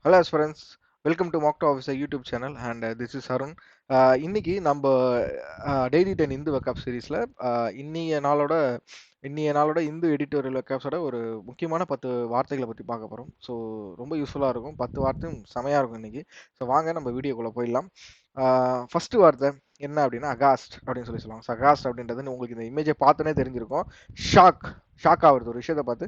Hello friends, welcome to Mock to Officer YouTube channel and this is Arun. இன்னைக்கு நம்ம daily 10 Hindu வெப்காப் சீரீஸ்ல இன்னைய நாளோட இந்து எடிட்டோரியல் வெப்காப்ஸோட ஒரு முக்கியமான 10 வார்த்தைகளை பத்தி பார்க்க போறோம். ஸோ ரொம்ப யூஸ்ஃபுல்லா இருக்கும். 10 வார்த்தையும் செமையா இருக்கும் இன்னைக்கு. ஸோ வாங்க நம்ம வீடியோக்குள்ள போயிடலாம். ஃபர்ஸ்ட் வார்த்தை என்ன அப்படின்னா அகாஸ்ட் அப்படின்னு சொல்லுவாங்க. அகாஸ்ட் அப்படின்றது உங்களுக்கு இந்த இமேஜை பார்த்தோன்னே தெரிஞ்சிருக்கும். ஷாக் ஷாக் ஆகுறது, ஒரு விஷயத்தை பார்த்து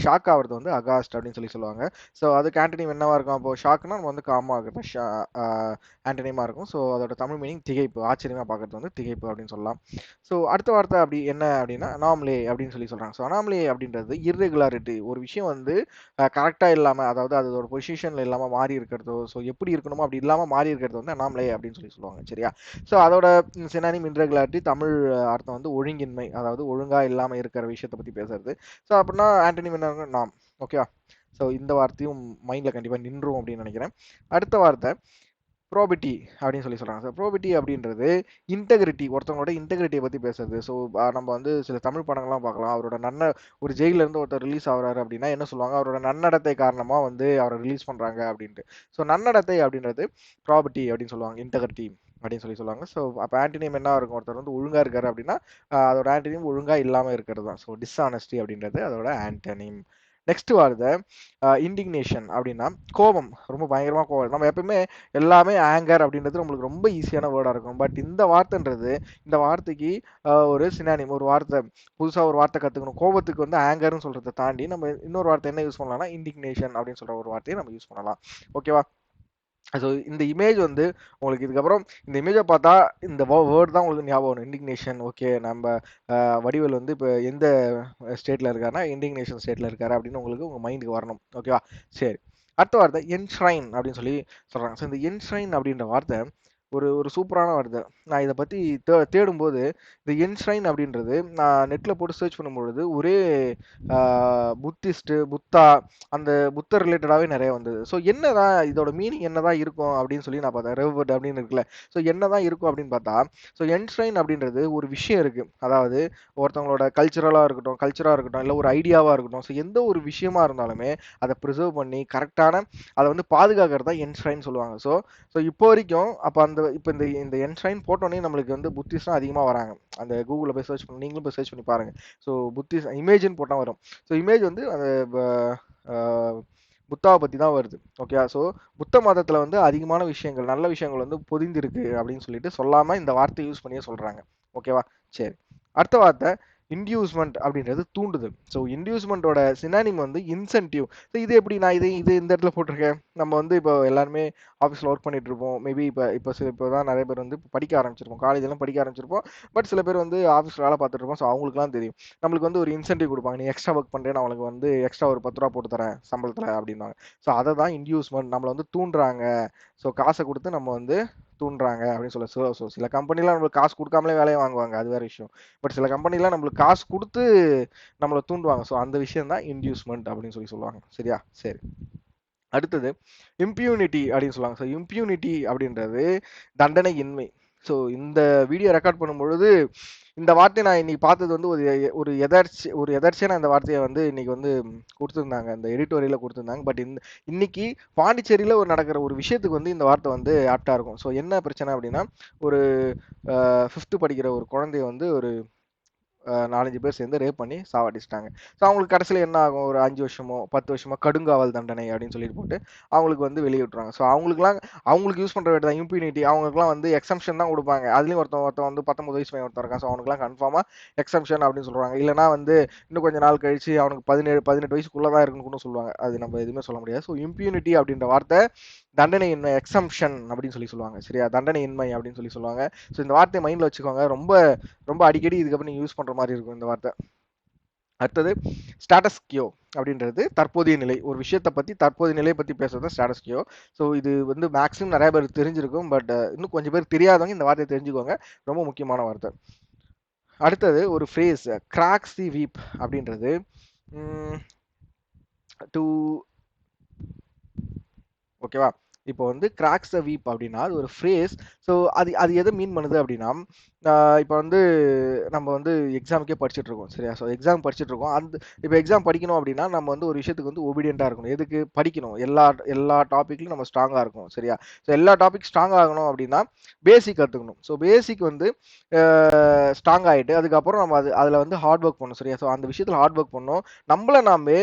ஷாக் ஆகுறது வந்து அகாஸ்ட் அப்படின்னு சொல்லுவாங்க. ஸோ அதுக்கு ஆண்டனிம் என்னவா இருக்கும்? அப்போ ஷாக்னா நம்ம வந்து காமா இருக்கிறது ஆண்டனிமா இருக்கும். ஸோ அதோட தமிழ் மீனிங் திகைப்பு, ஆச்சரியமா பார்க்கறது வந்து திகைப்பு அப்படின்னு சொல்லலாம். ஸோ அடுத்த வார்த்தை அப்படி என்ன அப்படின்னா அனாமலே அப்படின்னு சொல்றாங்க. ஸோ அனாமலே அப்படின்றது இர்ரெகுலாரிட்டி, ஒரு விஷயம் வந்து கரெக்டாக இல்லாமல், அதாவது அது ஒரு பொசிஷனில் இல்லாமல் மாறி இருக்கிறதோ, ஸோ எப்படி இருக்கணுமோ அப்படி இல்லாமல் மாறி இருக்கிறது வந்து அனாமலே அப்படின்னு சொல்லுவாங்க. சரியா? ஸோ அதோட சினானிம் இன்ரெகுலாரிட்டி, தமிழ் அர்த்தம் வந்து ஒழுங்கின்மை, அதாவது ஒழுங்கா இல்லாமல் இருக்கிற விஷயத்தை பற்றி பேசுறது. ஸோ அப்படின்னா ஆண்டனிம் என்ன? நாம். ஓகேவா? ஸோ இந்த வார்த்தையும் மைண்டில் கண்டிப்பாக நின்றும் அப்படின்னு நினைக்கிறேன். அடுத்த வார்த்தை ப்ரோபிட்டி அப்படின்னு சொல்கிறாங்க. ஸோ ப்ரோபிட்டி அப்படின்றது இன்டெகிரிட்டி, ஒருத்தவங்களோட இன்டெகிரிட்டியை பற்றி பேசுறது. ஸோ நம்ம வந்து சில தமிழ் படங்கள்லாம் பார்க்கலாம். அவரோட ஒரு ஜெயிலேருந்து ஒருத்தர் ரிலீஸ் ஆகுறாரு அப்படின்னா என்ன சொல்லுவாங்க? அவரோட நன்னடத்தை காரணமாக வந்து அவரை ரிலீஸ் பண்ணுறாங்க அப்படின்ட்டு. ஸோ நன்னடத்தை அப்படின்றது ப்ராபிட்டி அப்படின்னு சொல்லுவாங்க, இன்டெகிரிட்டி அப்படின்னு சொல்லுவாங்க. ஸோ அப்போ ஆன்டினியம் என்ன இருக்கும்? ஒருத்தர் வந்து ஒழுங்காக இருக்காரு அப்படின்னா அதோட ஆன்டினியம் ஒழுங்காக இல்லாமல் இருக்கிறது தான். ஸோ டிஸ்ஆனஸ்டி அப்படின்றது அதோட ஆன்டனிம். நெக்ஸ்ட் வார்த்தை இண்டிக்னேஷன் அப்படின்னா கோபம், ரொம்ப பயங்கரமாக கோபம். நம்ம எப்பவுமே எல்லாமே ஆங்கர் அப்படின்றது நம்மளுக்கு ரொம்ப ஈஸியான வேர்டாக இருக்கும். பட் இந்த வார்த்தைன்றது, இந்த வார்த்தைக்கு ஒரு சினானிம், ஒரு வார்த்தை, புதுசாக ஒரு வார்த்தை கற்றுக்கணும். கோபத்துக்கு வந்து ஆங்கர்னு சொல்கிறத தாண்டி நம்ம இன்னொரு வார்த்தை என்ன யூஸ் பண்ணலாம்னா இண்டிக்னேஷன் அப்படின்னு சொல்கிற ஒரு வார்த்தையை நம்ம யூஸ் பண்ணலாம். ஓகேவா? ஸோ இந்த இமேஜ் வந்து உங்களுக்கு இதுக்கப்புறம் இந்த இமேஜை பார்த்தா இந்த வேர்ட் தான் உங்களுக்கு ஞாபகம் வரும். இண்டிக்னேஷன். ஓகே, நம்ம வடிவேல் வந்து இப்போ எந்த ஸ்டேட்டில் இருக்காருன்னா இண்டிக்னேஷன் ஸ்டேட்டில் இருக்காரு அப்படின்னு உங்களுக்கு உங்கள் மைண்டுக்கு வரணும். ஓகேவா? சரி. அடுத்த வார்த்தை என்ஷ்ரைன் அப்படின்னு சொல்கிறாங்க. ஸோ இந்த என்ஷ்ரைன் அப்படின்ற வார்த்தை ஒரு ஒரு சூப்பரான வார்த்தை. நான் இதை பற்றி தேடும்போது இந்த என்ஷ்ரைன் அப்படின்றது நான் நெட்டில் போட்டு சர்ச் பண்ணும்பொழுது ஒரே புத்திஸ்ட்டு, புத்தா, அந்த புத்தர் ரிலேட்டடாகவே நிறைய வந்தது. ஸோ என்னதான் இதோட மீனிங் என்னதான் இருக்கும் அப்படின்னு நான் பார்த்தேன். ரெவர்ட் அப்படின்னு இருக்குல்ல. ஸோ என்னதான் இருக்கும் அப்படின்னு பார்த்தா, ஸோ என்ஷ்ரைன் அப்படின்றது ஒரு விஷயம் இருக்கு. அதாவது ஒருத்தவங்களோட கல்ச்சராக இருக்கட்டும், இல்லை ஒரு ஐடியாவாக இருக்கட்டும். ஸோ எந்த ஒரு விஷயமா இருந்தாலுமே அதை ப்ரிசர்வ் பண்ணி கரெக்டான அதை வந்து பாதுகாக்கிறது தான் என்ஷ்ரைன் சொல்லுவாங்க. ஸோ ஸோ இப்போ வரைக்கும் அப்போ இப்போ இந்த என்ஷ்ரைன் போட்டோன்னே நம்மளுக்கு வந்து புத்திஸ்ட் தான் அதிகமாக வராங்க. அந்த கூகுளில் போய் சர்ச் பண்ணி, நீங்களும் போய் சர்ச் பண்ணி பாருங்க. ஸோ புத்திஸ்ட் இமேஜ்னு போட்டால் வரும். ஸோ இமேஜ் வந்து அந்த புத்தாவை பற்றி தான் வருது. ஓகே, ஸோ புத்த மதத்தில் வந்து அதிகமான விஷயங்கள், நல்ல விஷயங்கள் வந்து பொதிந்திருக்கு அப்படின்னு சொல்லாமல் இந்த வார்த்தையை யூஸ் பண்ணியே சொல்கிறாங்க. ஓகேவா? சரி. அடுத்த வார்த்தை இன்டியூஸ்மெண்ட் அப்படின்றது தூண்டுதல். ஸோ இன்டியூஸ்மெண்ட்டோட சினானிம் வந்து இன்சென்டிவ். ஸோ இது எப்படி நான் இது இந்த இடத்துல போட்டிருக்கேன்? நம்ம வந்து இப்போ எல்லாருமே ஆஃபீஸில் ஒர்க் பண்ணிட்டு இருப்போம். மேபி இப்போ தான் நிறைய பேர் வந்து படிக்க ஆரம்பிச்சிருப்போம், காலேஜெல்லாம் படிக்க ஆரம்பிச்சிருப்போம். பட் சில பேர் வந்து ஆஃபீஸில் வேலை பார்த்துட்டு இருப்போம். ஸோ அவங்களுக்குலாம் தெரியும். நம்மளுக்கு வந்து ஒரு இன்சென்டிவ் கொடுப்பாங்க. நீ எக்ஸ்ட்ரா ஒர்க் பண்ணுறேன்னு அவங்களுக்கு வந்து எக்ஸ்ட்ரா ஒரு 10 ரூபா போட்டு தரேன் சம்பளத்தில் அப்படின்னாங்க. ஸோ அதை தான் இன்டியூஸ்மெண்ட், நம்மளை வந்து தூண்டுறாங்க. ஸோ காசை கொடுத்து நம்ம வந்து தூண்டுறாங்க அப்படின்னு ஸோ சில கம்பெனிலாம் நம்மளுக்கு காசு கொடுக்காமலே வேலையை வாங்குவாங்க, அது வேற விஷயம். பட் சில கம்பெனிலாம் நம்மளுக்கு காசு கொடுத்து நம்மளை தூண்டுவாங்க. ஸோ அந்த விஷயம் தான் இன்டியூஸ்மெண்ட் அப்படின்னு சொல்லுவாங்க. சரியா? சரி. அடுத்தது இம்பியூனிட்டி அப்படின்னு சொல்லுவாங்க. ஸோ இம்பியூனிட்டி அப்படின்றது தண்டனை இன்மை. ஸோ இந்த வீடியோ ரெக்கார்ட் பண்ணும்பொழுது இந்த வார்த்தையை நான் இன்னைக்கு பார்த்தது வந்து ஒரு எதர்ச்சியான இந்த வார்த்தையை வந்து இன்னைக்கு வந்து கொடுத்துருந்தாங்க, இந்த எடிட்டோரியலில் கொடுத்துருந்தாங்க. பட் இன்னைக்கு பாண்டிச்சேரியில் நடக்கிற ஒரு விஷயத்துக்கு வந்து இந்த வார்த்தை வந்து ஆப்டாக இருக்கும். ஸோ என்ன பிரச்சனை அப்படின்னா, ஒரு 5th படிக்கிற ஒரு குழந்தைய வந்து ஒரு 4-5 பேர் சேர்ந்து ரேப் பண்ணி சாவடிச்சிட்டாங்க. ஸோ அவங்களுக்கு கடைசியில் என்ன ஆகும்? ஒரு 5 வருஷமோ 10 வருஷமோ கடுங்காவல் தண்டனை அப்படின்னு சொல்லிட்டு போட்டு அவங்களுக்கு வந்து வெளியே விட்டுருவாங்க. ஸோ அவங்களுக்கு யூஸ் பண்ணுற வேண்டிய தான் இம்யூனிட்டி. அவங்களுக்குலாம் வந்து எக்ஸம்ஷன் தான் கொடுப்பாங்க. அதுலேயும் ஒருத்தன் வந்து 19 வயசு பையன் ஒருத்தன் இருக்கான். ஸோ அவனுக்குலாம் கன்ஃபார்மாக எக்ஸம்ஷன் அப்படின்னு சொல்கிறாங்க. இல்லைனா வந்து இன்னும் கொஞ்சம் நாள் கழிச்சு அவனுக்கு 17-18 வயசுக்குள்ளே தான் இருக்குன்னு கூட சொல்லுவாங்க. அது நம்ம எதுவுமே சொல்ல முடியாது. ஸோ இம்யூனிட்டி அப்படின்ற வார்த்தை தண்டனை இன்மை, எக்ஸம்ஷன் அப்படின்னு சொல்லுவாங்க. சரியா? தண்டனை இன்மை அப்படின்னு சொல்லுவாங்க. ஸோ இந்த வார்த்தையை மைண்டில் வச்சுக்கோங்க. ரொம்ப ரொம்ப அடிக்கடி இதுக்கப்புறம் நீங்கள் யூஸ் பண்ணுற மாதிரி இருக்கும் இந்த வார்த்தை. அடுத்தது ஸ்டேட்டஸ் கியோ அப்படின்றது தற்போதைய நிலை. ஒரு விஷயத்தை பற்றி, தற்போதைய நிலையை பற்றி பேசுறது ஸ்டேட்டஸ் கியோ. ஸோ இது வந்து மேக்ஸிமம் நிறைய பேர் தெரிஞ்சிருக்கும். பட் இன்னும் கொஞ்சம் பேர் தெரியாதவங்க இந்த வார்த்தையை தெரிஞ்சுக்கோங்க. ரொம்ப முக்கியமான வார்த்தை. அடுத்தது ஒரு ஃப்ரேஸ் கிராக்ஸ் தி வீப் அப்படின்றது டு ஓகேவா? இப்போ வந்து கிராக்ஸ் த வீப் அப்படின்னா அது ஒரு ஃப்ரேஸ். ஸோ அது அது எதை மீன் பண்ணுது அப்படின்னா, இப்போ வந்து நம்ம வந்து எக்ஸாமுக்கே படிச்சுட்டு இருக்கோம் சரியா? ஸோ எக்ஸாம் படிச்சுட்டு இருக்கோம். இப்போ எக்ஸாம் படிக்கணும் அப்படின்னா, நம்ம வந்து ஒரு விஷயத்துக்கு வந்து ஒபீடியன்ட்டா இருக்கணும். எதுக்கு? படிக்கணும். எல்லா எல்லா டாபிக்லயும் நம்ம ஸ்ட்ராங்கா இருக்கணும். சரியா? ஸோ எல்லா டாபிக் ஸ்ட்ராங் ஆகணும் அப்படின்னா, பேசிக் கத்துக்கணும். ஸோ பேசிக் வந்து அ ஸ்ட்ராங் ஆயிட்டு, அதுக்கப்புறம் நம்ம அதுல வந்து ஹார்ட் ஒர்க் பண்ணணும். சரியா? ஸோ அந்த விஷயத்துல ஹார்ட் ஒர்க் பண்ணணும். நம்மள நாமே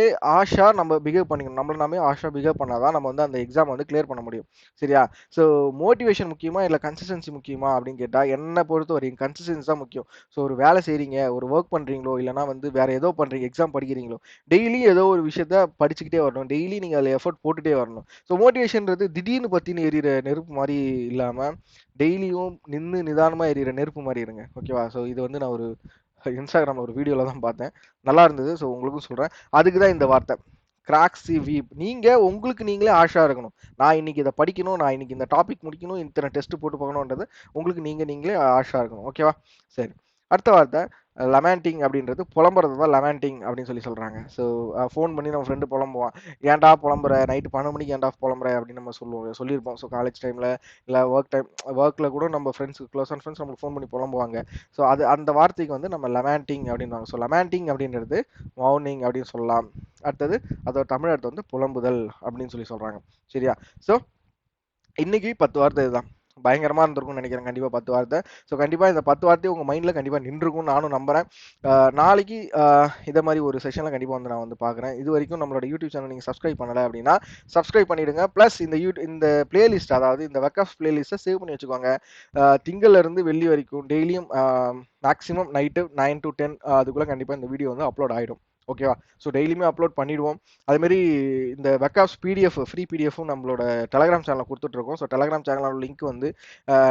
நம்ம பிஹேவ் பண்ணிக்கணும். நம்மள நாமே பிஹேவ் பண்ணா தான் நம்ம வந்து அந்த எக்ஸாம் வந்து கிளியர் பண்ண முடியும். சரியா? ஸோ மோட்டிவேஷன் முக்கியமா? இல்ல கன்சிஸ்டன்சி முக்கியமா? அப்படின்னு கேட்டா, என்ன பொறுத்தவரைக்கும் கன்சிஸ்டன்சி தான் முக்கியம். ஸோ ஒரு வேலை செய்றீங்க, ஒரு வொர்க் பண்றீங்களோ, இல்லன்னா வந்து வேற ஏதோ பண்றீங்க, எக்ஸாம் படிக்கிறீங்களோ, டெய்லி ஏதோ ஒரு விஷயத்த படிச்சுக்கிட்டே வரணும். டெய்லி நீங்க அதுல எஃபோர்ட் போட்டுட்டே வரணும். ஸோ மோட்டிவேஷன்றது திடீர்னு பத்தின்னு எரியிற நெருப்பு மாரி இல்லாம, டெய்லியும் நின்னு நிதானமா எரியிற நெருப்பு மாரி இருங்க. ஓகேவா? ஸோ இது வந்து நான் ஒரு இன்ஸ்டாகிராம்ல ஒரு வீடியோல தான் பார்த்தேன். நல்லா இருந்தது. ஸோ உங்களுக்கும் சொல்றேன். அதுக்கு தான் இந்த வார்த்தை. கிராக்ஸ் தி வீப். நீங்க உங்களுக்கு நீங்களே இருக்கணும். நான் இன்னைக்கு இத படிக்கணும். நான் இன்னைக்கு இந்த டாபிக் முடிக்கணும். இத்தன டெஸ்ட் போட்டு பார்க்கணும்ன்றது உங்களுக்கு நீங்களே இருக்கணும். ஓகேவா? சரி. அடுத்த வார்த்தை லமெண்டிங் அப்படின்றது புலம்புறது தான் லமெண்டிங் அப்படின்னு சொல்றாங்க. ஸோ ஃபோன் பண்ணி நம்ம ஃப்ரெண்டு புலம்புவான். "ஏன்டா புலம்புற? நைட்டு 12 மணிக்கு ஏன்டா புலம்புற?" அப்படின்னு நம்ம சொல்லியிருப்போம். ஸோ காலேஜ் டைம்ல இல்ல ஒர்க்ல கூட நம்ம க்ளோஸான ஃப்ரெண்ட்ஸ் நம்மளுக்கு ஃபோன் பண்ணி புலம்புவாங்க. ஸோ அந்த வார்த்தைக்கு வந்து நம்ம லமெண்டிங் அப்படின்னுவாங்க. ஸோ லமெண்டிங் அப்படின்றது மௌனிங் அப்படின்னு சொல்லலாம். அடுத்தது அதோட தமிழ் அர்த்தம் வந்து புலம்புதல் அப்படின்னு சொல்றாங்க. சரியா? ஸோ இன்னைக்கு 10 வார்த்தை இதுதான். பயங்கரமா இருந்திருக்கும்னு நினைக்கிறேன். கண்டிப்பா 10 வார்த்தை. ஸோ கண்டிப்பா இந்த 10 வார்த்தையும் உங்க மைண்ட்ல கண்டிப்பா நின்றுருக்கும்னு நானும் நம்புறேன். நாளைக்கு இத மாரி ஒரு செஷன்ல கண்டிப்பா வந்து நான் வந்து பார்க்குறேன். இதுவரைக்கும் நம்மளோட யூடியூப் சேனல் நீங்க சப்ஸ்கிரைப் பண்ணல அப்படின்னா, சப்ஸ்கிரைப் பண்ணிடுங்க. பிளஸ் இந்த பிளேலிஸ்ட் அதாவது இந்த வெக்காஃப் பிளேலிஸ்ட்ட சேவ் பண்ணி வச்சுக்கோங்க. திங்கள்ல இருந்து வெள்ளி வரைக்கும் டெய்லியும் மேக்ஸிமம் நைட்டு 9 டூ 10 அதுக்குள்ள கண்டிப்பா இந்த வீடியோ வந்து அப்லோட் ஆயிடும். ஓகேவா? ஸோ டெய்லியுமே அப்லோட் பண்ணிடுவோம். அதேமாரி இந்த வெக்காப்ஸ் பிடிஎஃப் ஃப்ரீ பிடிஎஃப்பும் நம்மளோட டெலகிராம் சேனல்ல குடுத்துட்டுருக்கோம். ஸோ டெலகிராம் சேனலோட லிங்க் வந்து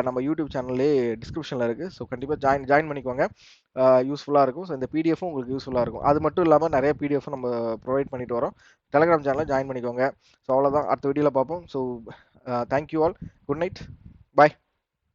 நம்ம யூடியூப் சேனல்லே டிஸ்கிரிப்ஷன்ல இருக்கு. ஸோ கண்டிப்பா ஜாயின் பண்ணிக்கோங்க. யூஸ்ஃபுல்லா இருக்கும். ஸோ இந்த பிடிஎஃப்பும் உங்களுக்கு யூஸ்ஃபுல்லா இருக்கும். அது மட்டும் இல்லாம நெறைய பிடிஎஃப் நம்ம ப்ரொவைட் பண்ணிட்டு வரோம். டெலகிராம் சேனல்ல ஜாயின் பண்ணிக்கோங்க. ஸோ அவ்வளோதான். அடுத்த வீடியோல பார்ப்போம். So thank you all. Good night. Bye.